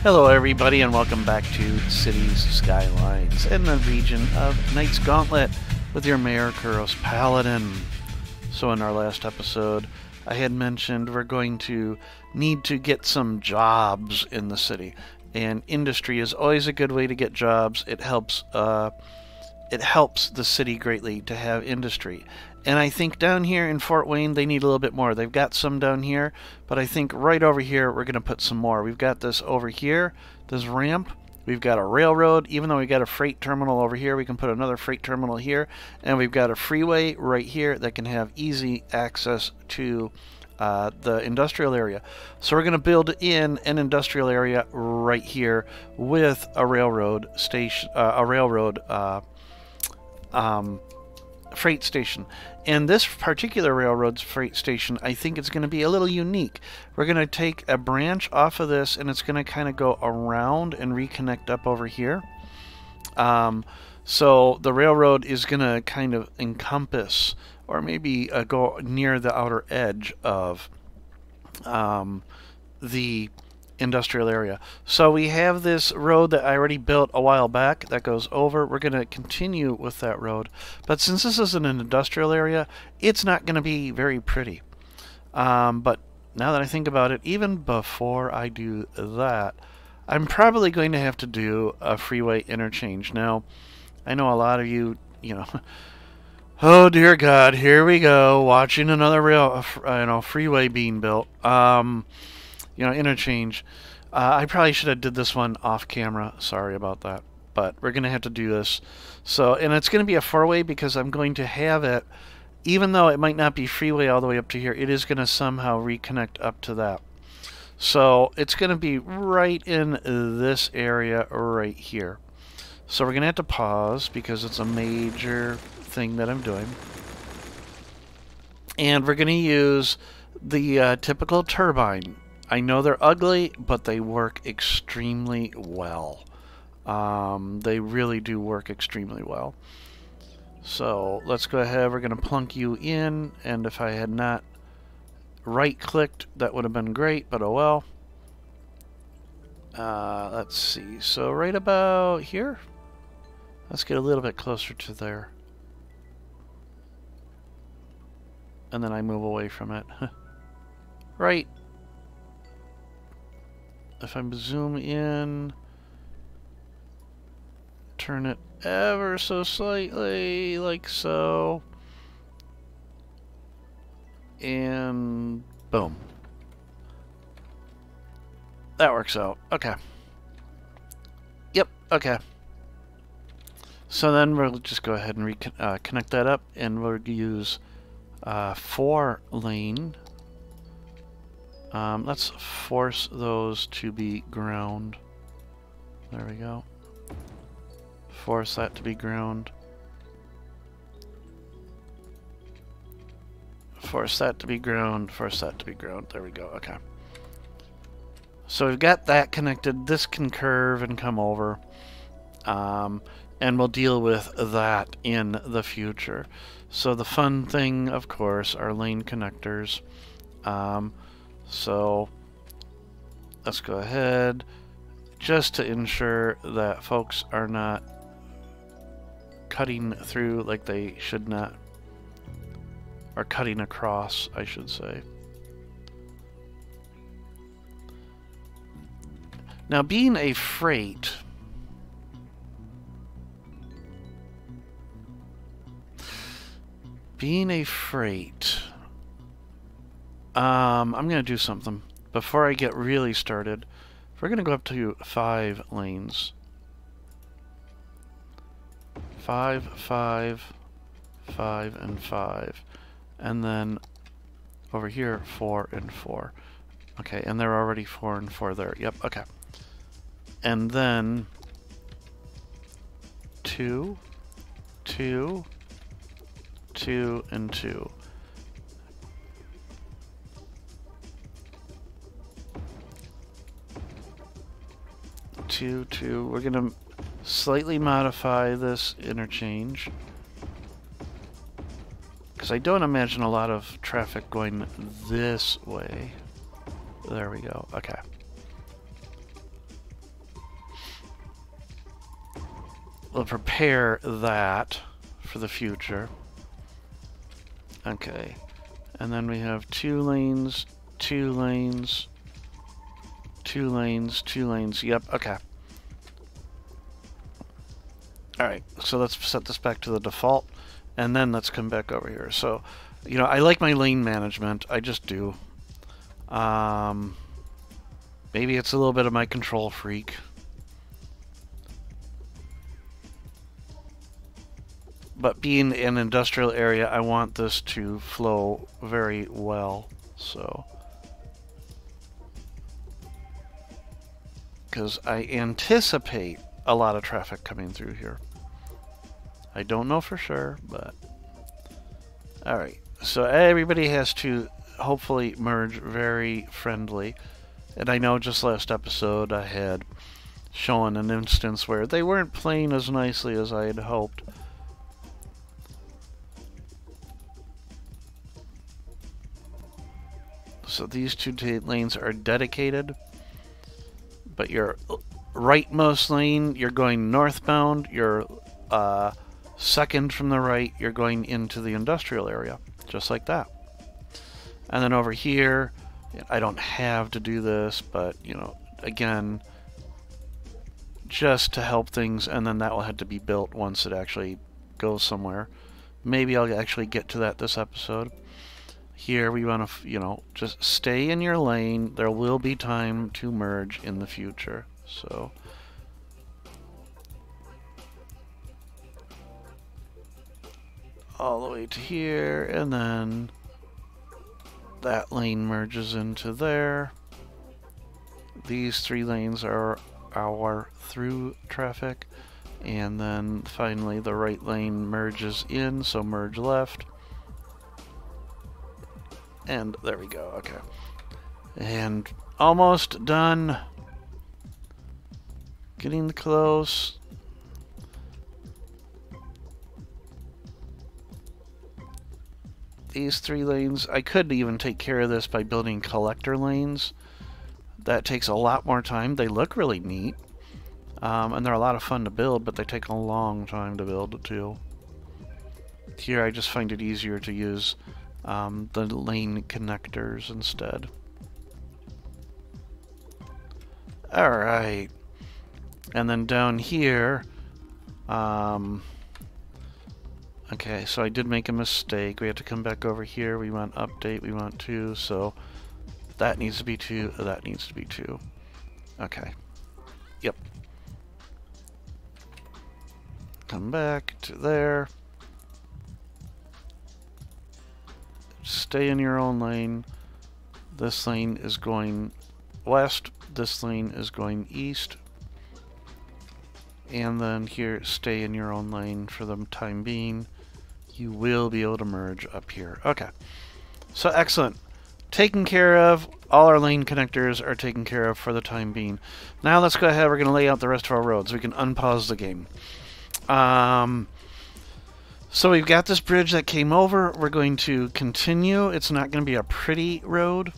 Hello everybody and welcome back to Cities Skylines in the region of Knight's Gauntlet with your Mayor Kuros Paladin. So in our last episode I had mentioned we're going to need to get some jobs in the city, and industry is always a good way to get jobs. It helps the city greatly to have industry. And I think down here in Fort Wayne they need a little bit more. They've got some down here, but I think right over here we're going to put some more. We've got this over here, this ramp. We've got a railroad. Even though we got a freight terminal over here, we can put another freight terminal here. And we've got a freeway right here that can have easy access to the industrial area. So we're going to build in an industrial area right here with a railroad station, freight station. And this particular railroad's freight station, I think it's going to be a little unique. We're going to take a branch off of this and it's going to kind of go around and reconnect up over here. So the railroad is going to kind of encompass, or maybe go near the outer edge of the industrial area. So we have this road that I already built a while back that goes over. We're going to continue with that road, but since this is an industrial area, it's not going to be very pretty. But now that I think about it, even before I do that, I'm probably going to have to do a freeway interchange. Now, I know a lot of you, oh dear God, here we go, watching another freeway being built. Interchange. I probably should have did this one off camera. Sorry about that. But we're going to have to do this. So, and it's going to be a four-way because I'm going to have it, even though it might not be freeway all the way up to here, it is going to somehow reconnect up to that. So it's going to be right in this area right here. So we're going to have to pause because it's a major thing that I'm doing. And we're going to use the typical turbine. I know they're ugly, but they work extremely well. They really do work extremely well. So let's go ahead. We're going to plunk you in, and if I had not right-clicked, that would have been great, but oh well. Let's see. So right about here. Let's get a little bit closer to there. And then I move away from it. Right. If I zoom in, turn it ever so slightly, like so, and boom. That works out. Okay. Yep, okay. So then we'll just go ahead and connect that up, and we'll use 4-lane. Let's force those to be ground. There we go. Force that to be ground. Force that to be ground. Force that to be ground. There we go. Okay. So we've got that connected. This can curve and come over. And we'll deal with that in the future. So the fun thing, of course, are lane connectors. So let's go ahead, just to ensure that folks are not cutting through like they should not, or cutting across, I should say. Now, being a freight, I'm going to do something before I get really started. We're going to go up to 5 lanes. 5, 5, 5, and 5. And then over here, 4 and 4. Okay, and they're already 4 and 4 there. Yep, okay. And then 2, 2, 2, and 2. 2, 2. We're going to slightly modify this interchange because I don't imagine a lot of traffic going this way. There we go. Okay. we'll prepare that for the future. Okay. And then we have 2 lanes, 2 lanes, 2 lanes, 2 lanes. Yep, okay. Alright, so let's set this back to the default, and then let's come back over here. So, you know, I like my lane management. I just do. Maybe it's a little bit of my control freak. But being an industrial area, I want this to flow very well. So, because I anticipate a lot of traffic coming through here. I don't know for sure, but... Alright, so everybody has to hopefully merge very friendly. And I know just last episode I had shown an instance where they weren't playing as nicely as I had hoped. So these 2 lanes are dedicated, but your rightmost lane, you're going northbound. Your second from the right, you're going into the industrial area, just like that. And then over here, I don't have to do this, but, you know, again, just to help things, and then that will have to be built once it actually goes somewhere. Maybe I'll actually get to that this episode. Here we want to, you know, just stay in your lane. There will be time to merge in the future. So, all the way to here, and then that lane merges into there. These 3 lanes are our through traffic, and then finally the right lane merges in, so merge left. And there we go, okay. And almost done. Getting close. These 3 lanes, I could even take care of this by building collector lanes. That takes a lot more time. They look really neat. And they're a lot of fun to build, but they take a long time to build too. Here I just find it easier to use the lane connectors instead. Alright. And then down here, okay, so I did make a mistake. We have to come back over here. We want update, we want 2, so that needs to be 2, that needs to be 2. Okay. Yep. Come back to there. Stay in your own lane. This lane is going west. This lane is going east. And then here, stay in your own lane for the time being. You will be able to merge up here. Okay. So excellent. Taken care of. All our lane connectors are taken care of for the time being. Now let's go ahead. We're going to lay out the rest of our roads. We can unpause the game. So we've got this bridge that came over. We're going to continue. It's not going to be a pretty road,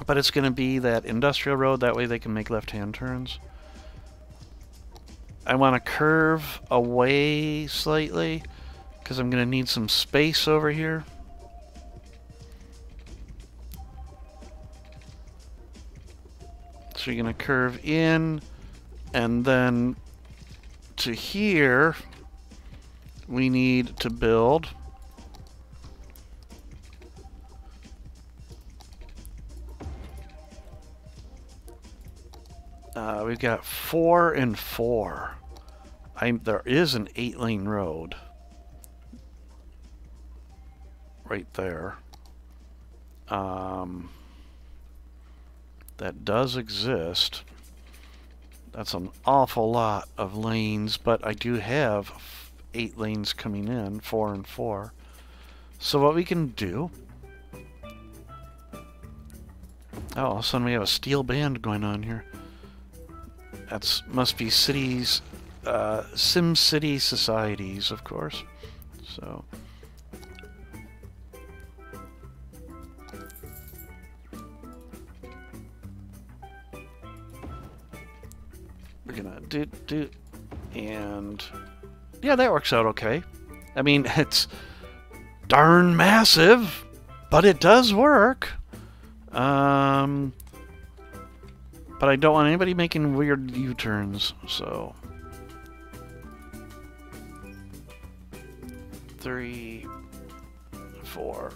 but it's going to be that industrial road. That way they can make left-hand turns. I want to curve away slightly because I'm going to need some space over here. So you're going to curve in, and then to here we need to build we've got 4 and 4. There is an 8-lane road right there. That does exist. That's an awful lot of lanes, but I do have 8 lanes coming in, 4 and 4. So what we can do... Oh, all of a sudden we have a steel band going on here. That's must be cities, Sim City societies, of course. So... we're gonna do And yeah, that works out okay. I mean, it's darn massive, but it does work. But I don't want anybody making weird U-turns, so 3, 4.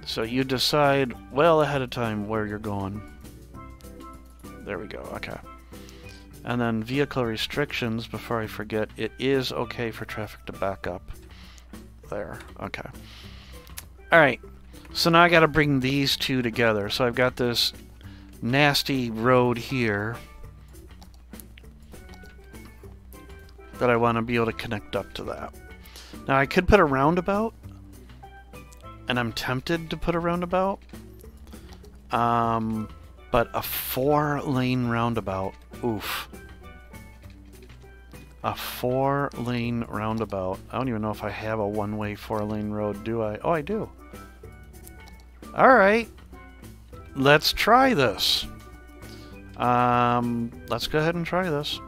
So you decide well ahead of time where you're going. There we go, okay. And then vehicle restrictions, before I forget, it is okay for traffic to back up. There, okay. Alright, so now I gotta bring these two together. So I've got this nasty road here that I want to be able to connect up to that. Now I could put a roundabout, and I'm tempted to put a roundabout, but a 4-lane roundabout, oof. A 4-lane roundabout. I don't even know if I have a one-way 4-lane road, do I? Oh, I do. Alright. Let's try this. Let's go ahead and try this.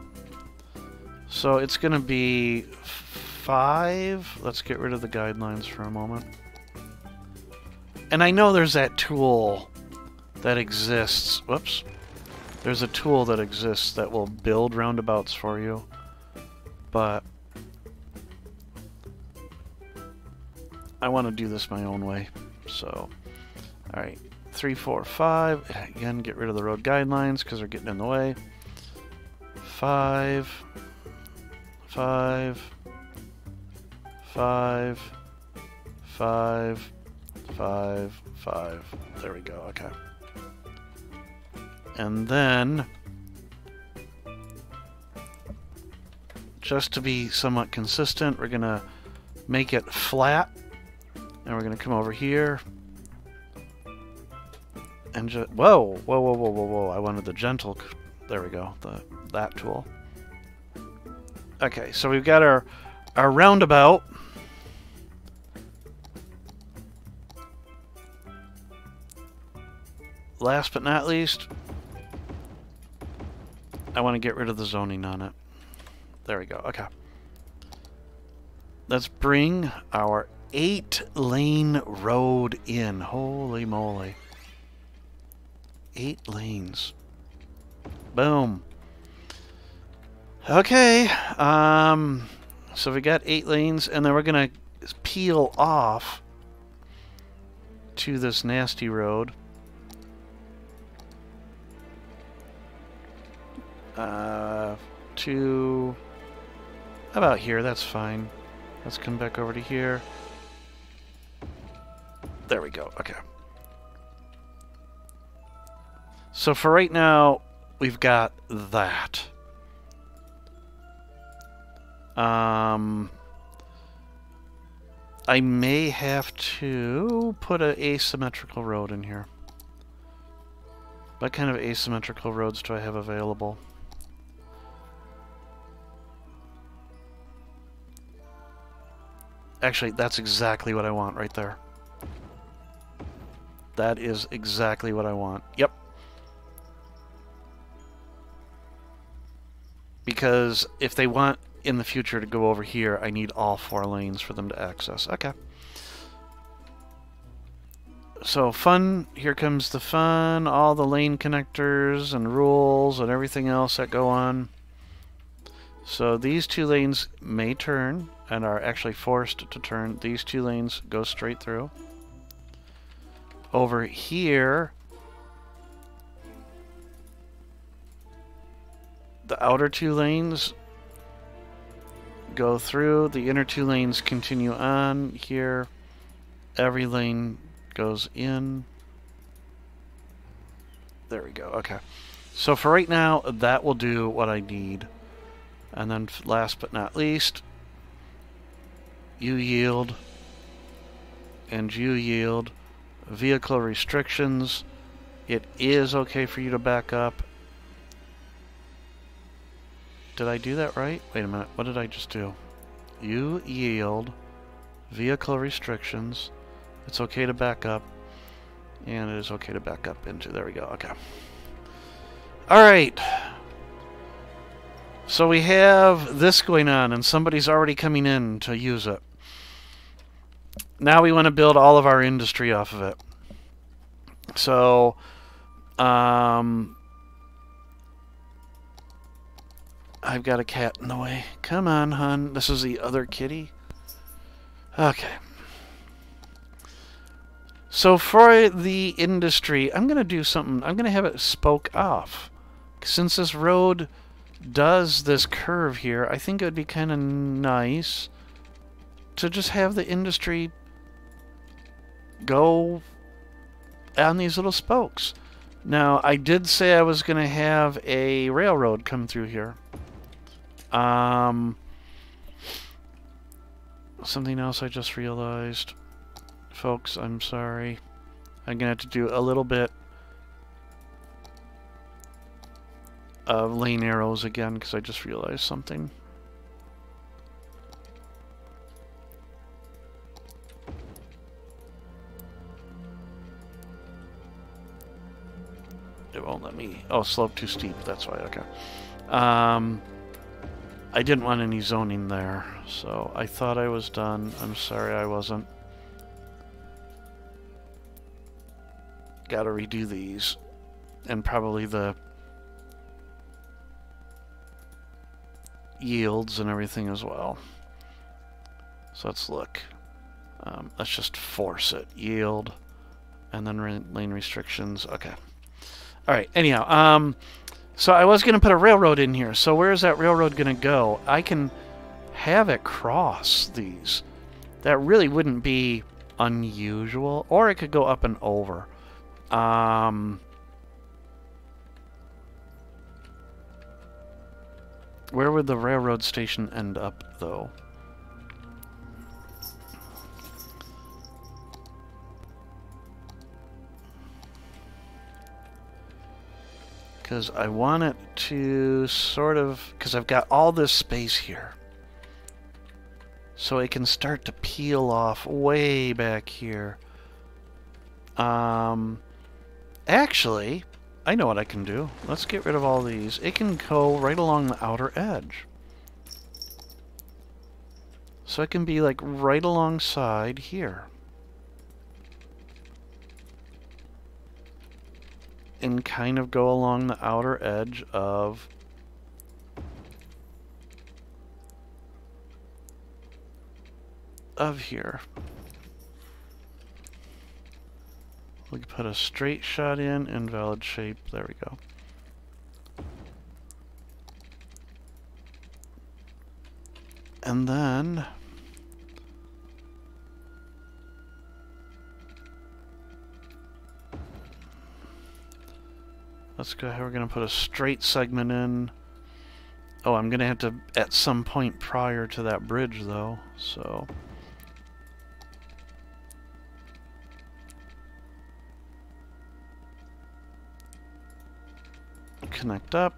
So it's going to be 5. Let's get rid of the guidelines for a moment. And I know there's that tool that exists. Whoops. There's a tool that exists that will build roundabouts for you. But I want to do this my own way. So, alright. 3, 4, 5. Again, get rid of the road guidelines because they're getting in the way. 5. 5. 5. 5. 5, 5. There we go, okay. And then, just to be somewhat consistent, we're going to make it flat. And we're going to come over here. And just, whoa, whoa, whoa, whoa, whoa, whoa. I wanted the gentle, there we go, that tool. Okay, so we've got our roundabout. Last but not least, I want to get rid of the zoning on it. There we go. Okay. Let's bring our 8-lane road in. Holy moly. 8 lanes. Boom. Okay. So we got 8 lanes, and then we're going to peel off to this nasty road. To about here, that's fine. Let's come back over to here. There we go, okay. So for right now, we've got that. I may have to put an asymmetrical road in here. What kind of asymmetrical roads do I have available? Actually, that's exactly what I want right there. That is exactly what I want. Yep. Because if they want in the future to go over here, I need all 4 lanes for them to access. Okay. So fun, here comes the fun, all the lane connectors and rules and everything else that go on. So these 2 lanes may turn and are actually forced to turn. These 2 lanes go straight through. Over here, the outer 2 lanes go through. The inner 2 lanes continue on. Here, every lane goes in. There we go. Okay. So for right now, that will do what I need. And then last but not least, you yield, and you yield. Vehicle restrictions. It is okay for you to back up. Did I do that right? Wait a minute. What did I just do? You yield. Vehicle restrictions. It's okay to back up. And it is okay to back up into. There we go. Okay. Alright. So we have this going on, and somebody's already coming in to use it. Now we want to build all of our industry off of it. So, I've got a cat in the way. Come on, hun. This is the other kitty. Okay. So for the industry, I'm going to do something. I'm going to have it spoke off. Since this road does this curve here, I think it would be kind of nice to just have the industry go on these little spokes. Now, I did say I was going to have a railroad come through here. Something else I just realized. Folks, I'm sorry. I'm going to have to do a little bit of lane arrows again because I just realized something. It won't let me... Oh, slope too steep. That's why. Okay. I didn't want any zoning there, so I thought I was done. I'm sorry I wasn't. Gotta redo these. And probably the yields and everything as well. So let's look. Let's just force it. Yield. And then lane restrictions. Okay. Alright, anyhow. So I was going to put a railroad in here. So where is that railroad going to go? I can have it cross these. That really wouldn't be unusual. Or it could go up and over. Where would the railroad station end up, though? Because I want it to sort of... Because I've got all this space here. So it can start to peel off way back here. Actually, I know what I can do. Let's get rid of all these. It can go right along the outer edge. So it can be like right alongside here. And kind of go along the outer edge of here. We can put a straight shot in, invalid shape. There we go. And then let's go ahead. We're going to put a straight segment in. Oh, I'm going to have to at some point prior to that bridge, though. So connect up.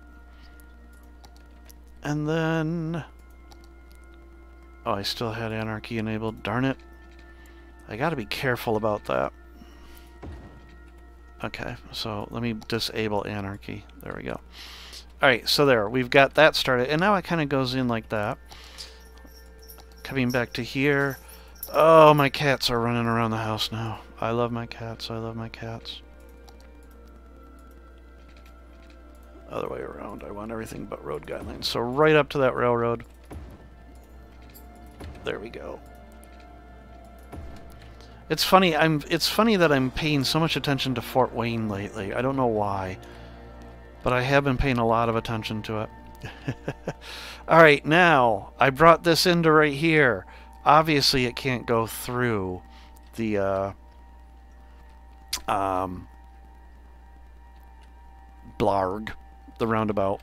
And then... Oh, I still had anarchy enabled. Darn it. I got to be careful about that. Okay, so let me disable anarchy. There we go. Alright, so there. We've got that started. And now it kind of goes in like that. Coming back to here. Oh, my cats are running around the house now. I love my cats. I love my cats. Other way around. I want everything but road guidelines. So right up to that railroad. There we go. It's funny. It's funny that I'm paying so much attention to Fort Wayne lately. I don't know why, but I have been paying a lot of attention to it. All right, now I brought this into right here. Obviously, it can't go through the blarg, the roundabout.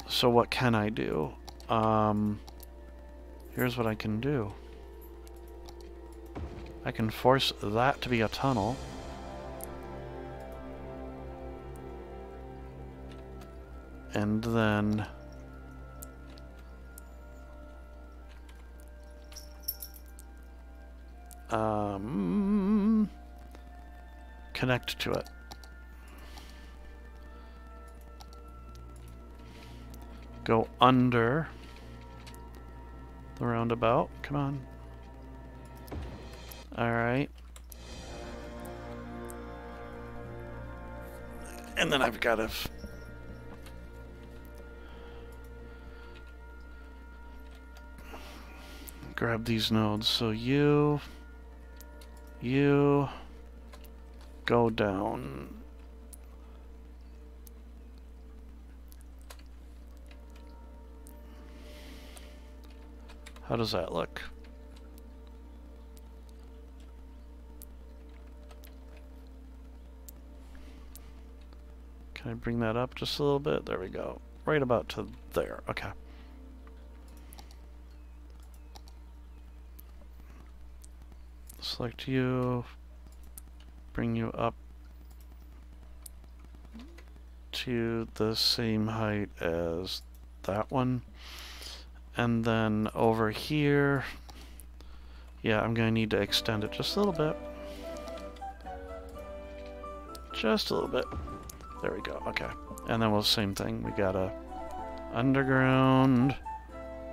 So what can I do? Here's what I can do. I can force that to be a tunnel. And then... connect to it. go under the roundabout. Come on. Alright. And then I've got to grab these nodes. So you go down. How does that look? Can I bring that up just a little bit? There we go. Right about to there. Okay. Select you. Bring you up to the same height as that one. And then over here, yeah, I'm going to need to extend it just a little bit. Just a little bit. There we go, okay. And then we'll same thing. We got a underground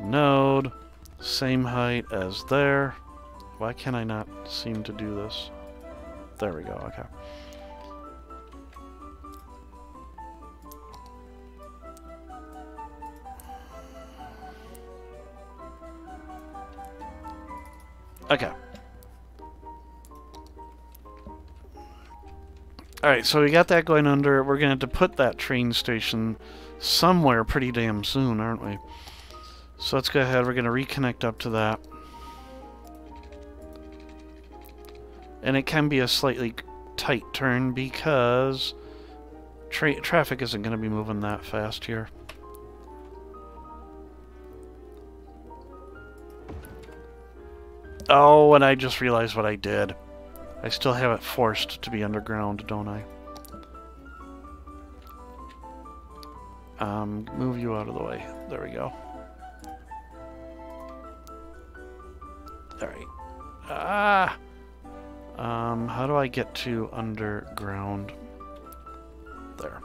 node, same height as there. Why can I not seem to do this? There we go, okay. Okay. Alright, so we got that going under. We're going to have to put that train station somewhere pretty damn soon, aren't we? So let's go ahead. We're going to reconnect up to that. And it can be a slightly tight turn because traffic isn't going to be moving that fast here. Oh, and I just realized what I did. I still have it forced to be underground, don't I? Move you out of the way. There we go. Alright. Ah! How do I get to underground? There.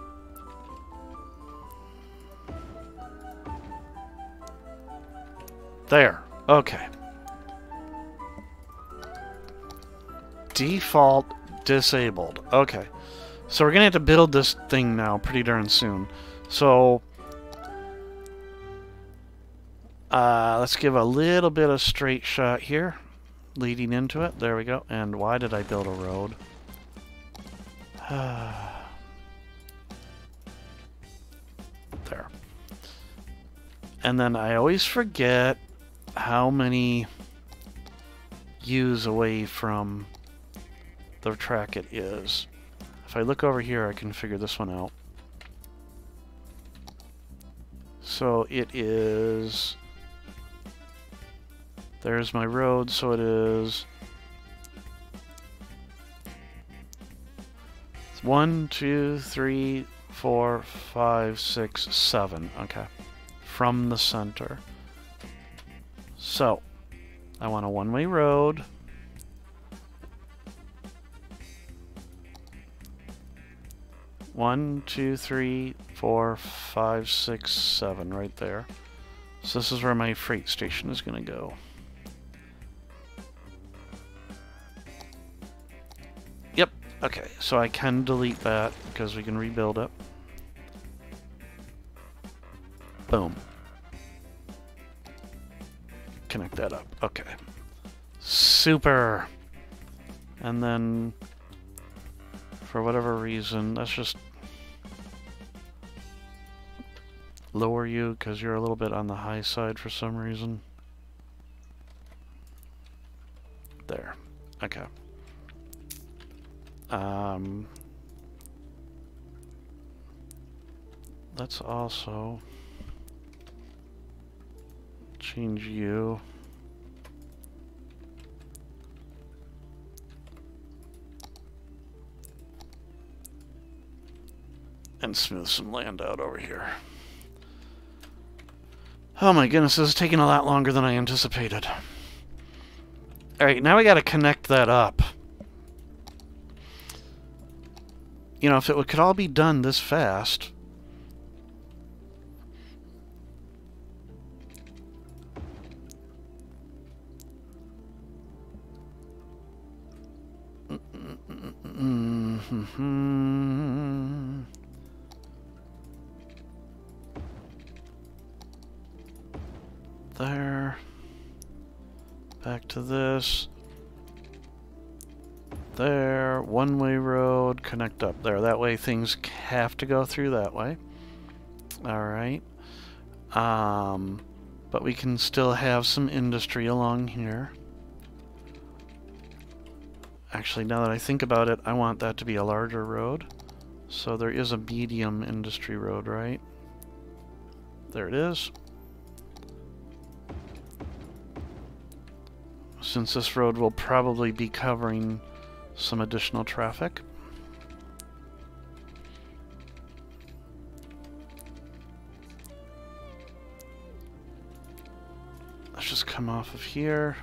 There. Okay. Default disabled. Okay. So we're going to have to build this thing now pretty darn soon. So let's give a little bit of straight shot here leading into it. There we go. And why did I build a road? There. And then I always forget how many U's away from the track it is. If I look over here, I can figure this one out. So it is... There's my road, so it is... 1, 2, 3, 4, 5, 6, 7. Okay. From the center. So, I want a one-way road. One, 2, 3, 4, 5, 6, 7, right there. So this is where my freight station is going to go. Yep, okay, so I can delete that because we can rebuild it. Boom. Connect that up. Okay. Super! And then, for whatever reason, let's just lower you because you're a little bit on the high side for some reason. There. Okay. Let's also change you. And smooth some land out over here. Oh my goodness, this is taking a lot longer than I anticipated. Alright, now we gotta connect that up. You know, if it could all be done this fast, There. Back to this. There. One-way road. Connect up there. That way things have to go through that way. Alright. But we can still have some industry along here. Actually, now that I think about it, I want that to be a larger road. So there is a medium industry road, right? There it is. Since this road will probably be covering some additional traffic. Let's just come off of here.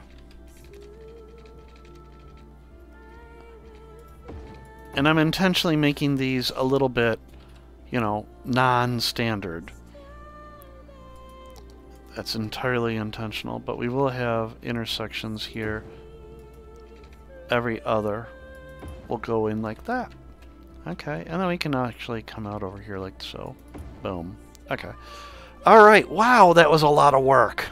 And I'm intentionally making these a little bit, you know, non-standard. That's entirely intentional, but we will have intersections here. Every other will go in like that. Okay, and then we can actually come out over here like so. Boom. Okay. Alright, wow, that was a lot of work.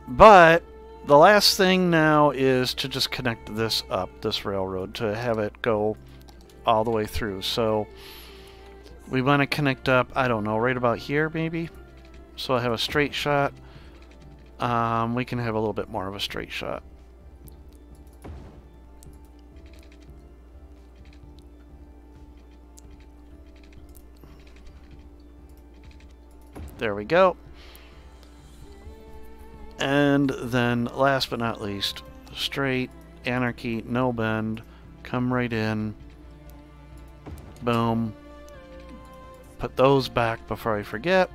But the last thing now is to just connect this up, this railroad, to have it go all the way through. So we want to connect up, I don't know, right about here maybe? So I have a straight shot. We can have a little bit more of a straight shot. There we go. And then, last but not least, straight, anarchy, no bend, come right in, boom, put those back before I forget,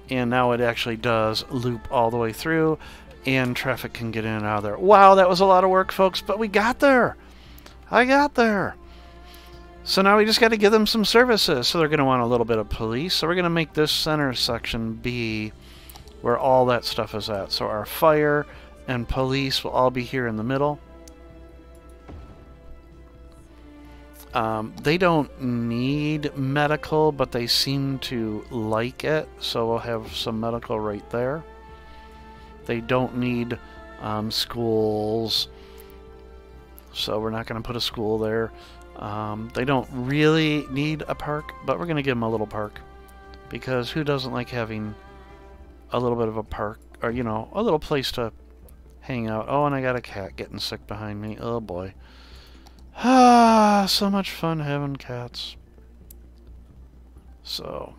and now it actually does loop all the way through, and traffic can get in and out of there. Wow, that was a lot of work, folks, but we got there! I got there! So now we just got to give them some services. So they're going to want a little bit of police, so we're going to make this center section be where all that stuff is at. So our fire and police will all be here in the middle. They don't need medical, but they seem to like it, so we'll have some medical right there. They don't need schools, so we're not going to put a school there. They don't really need a park, but we're going to give them a little park, because who doesn't like having a little bit of a park, or, you know, a little place to hang out. Oh, and I got a cat getting sick behind me. Oh, boy. Ah, so much fun having cats. So.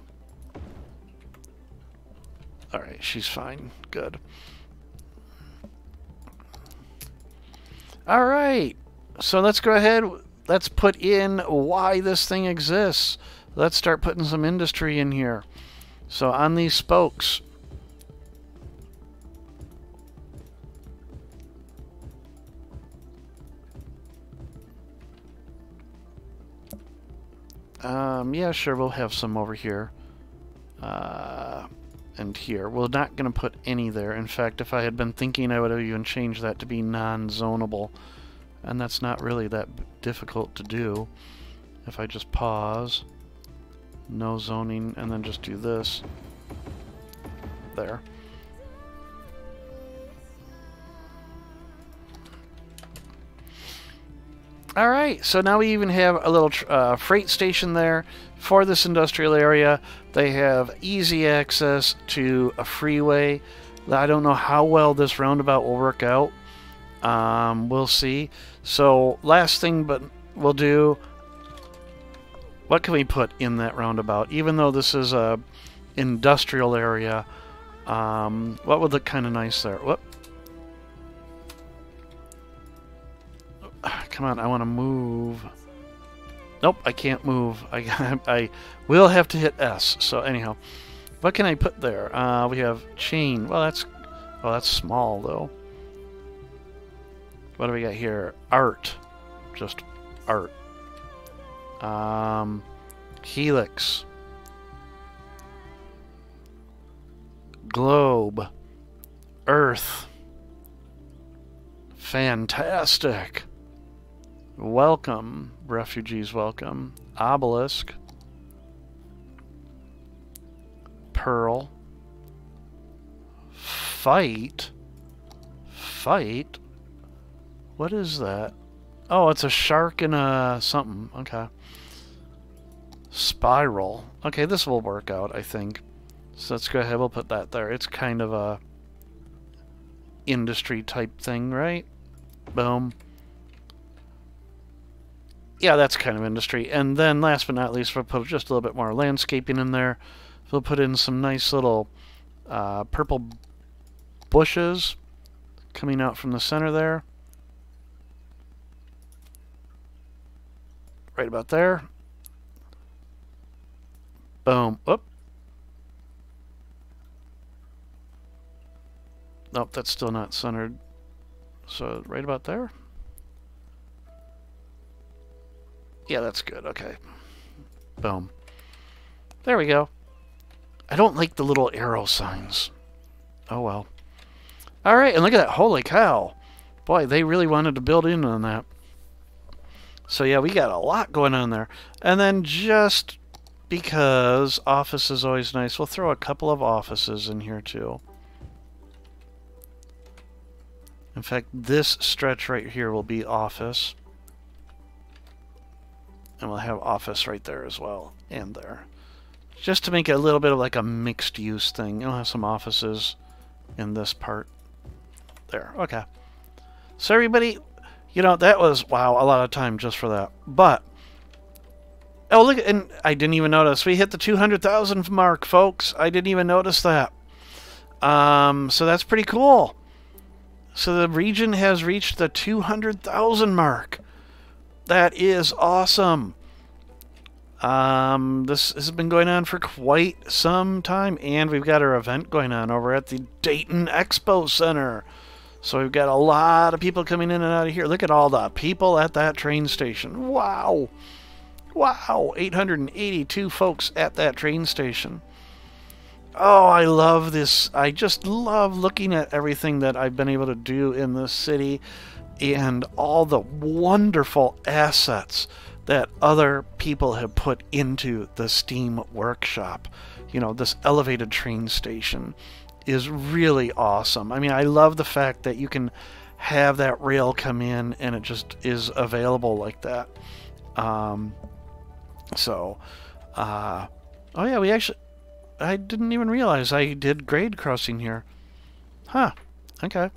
Alright, she's fine. Good. Alright. So let's go ahead. Let's put in why this thing exists. Let's start putting some industry in here. So on these spokes, yeah, sure, we'll have some over here. And here. We're not going to put any there. In fact, if I had been thinking, I would have even changed that to be non-zonable. And that's not really that difficult to do. If I just pause, no zoning, and then just do this. There. Alright, so now we even have a little freight station there for this industrial area. They have easy access to a freeway. I don't know how well this roundabout will work out. We'll see. So, last thing but we'll do, what can we put in that roundabout? Even though this is a industrial area, what would look kind of nice there? Whoop. Come on, I want to move. Nope, I can't move. I will have to hit S. So anyhow, what can I put there? We have chain. Well, that's small though. What do we got here? Art, just art. Helix, globe, earth. Fantastic. Welcome. Refugees welcome. Obelisk. Pearl. Fight. Fight? What is that? Oh, it's a shark and a something. Okay. Spiral. Okay, this will work out, I think. So let's go ahead. We'll put that there. It's kind of a industry type thing, right? Boom. Yeah, that's kind of industry. And then last but not least, we'll put just a little bit more landscaping in there. We'll put in some nice little purple bushes coming out from the center there. Right about there. Boom. Oop. Nope, that's still not centered. So right about there. Yeah, that's good. Okay. Boom. There we go. I don't like the little arrow signs. Oh well. Alright, and look at that. Holy cow. Boy, they really wanted to build in on that. So yeah, we got a lot going on there. And then just because office is always nice, we'll throw a couple of offices in here too. In fact, this stretch right here will be office. And we'll have office right there as well, and there. Just to make it a little bit of like a mixed use thing. You'll have some offices in this part. There, okay. So everybody, you know, that was, wow, a lot of time just for that. But, oh look, and I didn't even notice. We hit the 200,000 mark, folks. I didn't even notice that. So that's pretty cool. So the region has reached the 200,000 mark. That is awesome. This has been going on for quite some time, and we've got our event going on over at the Dayton Expo Center. So we've got a lot of people coming in and out of here. Look at all the people at that train station. Wow. Wow, 882 folks at that train station. Oh, I love this. I just love looking at everything that I've been able to do in this city and all the wonderful assets that other people have put into the Steam Workshop. You know, this elevated train station is really awesome. I mean, I love the fact that you can have that rail come in and it just is available like that. Oh yeah, we actually, I didn't even realize I did grade crossing here. Huh, okay.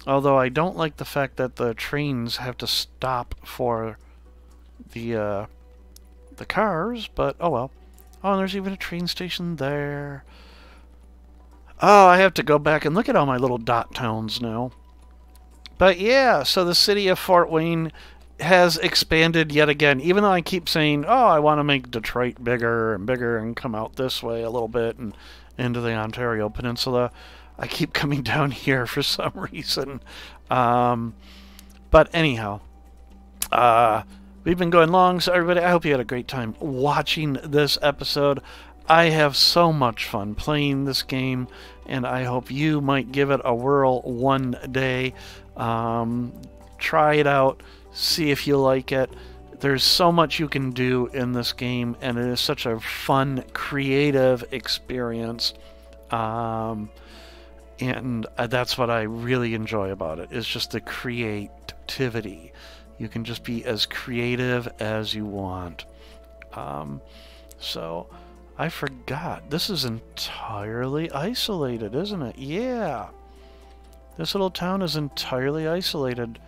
Although I don't like the fact that the trains have to stop for the cars, but oh well. Oh, and there's even a train station there. Oh, I have to go back and look at all my little dot towns now. But yeah, so the city of Fort Wayne has expanded yet again. Even though I keep saying, oh, I want to make Detroit bigger and come out this way a little bit and into the Ontario Peninsula, I keep coming down here for some reason. But anyhow, we've been going long, so everybody, I hope you had a great time watching this episode. I have so much fun playing this game, and I hope you might give it a whirl one day. Try it out, see if you like it. There's so much you can do in this game, and it is such a fun, creative experience. And that's what I really enjoy about it, is just the creativity. You can just be as creative as you want. So, I forgot. This is entirely isolated, isn't it? Yeah. This little town is entirely isolated.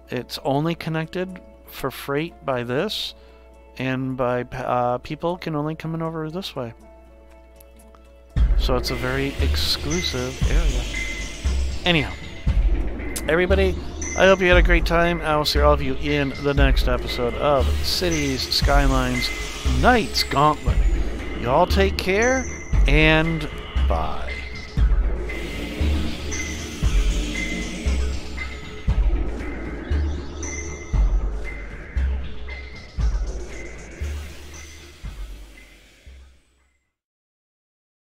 It's only connected for freight by this, and by people can only come in over this way. So it's a very exclusive area. Anyhow, everybody, I hope you had a great time. I will see all of you in the next episode of Cities, Skylines, Knight's Gauntlet. You all take care, and bye.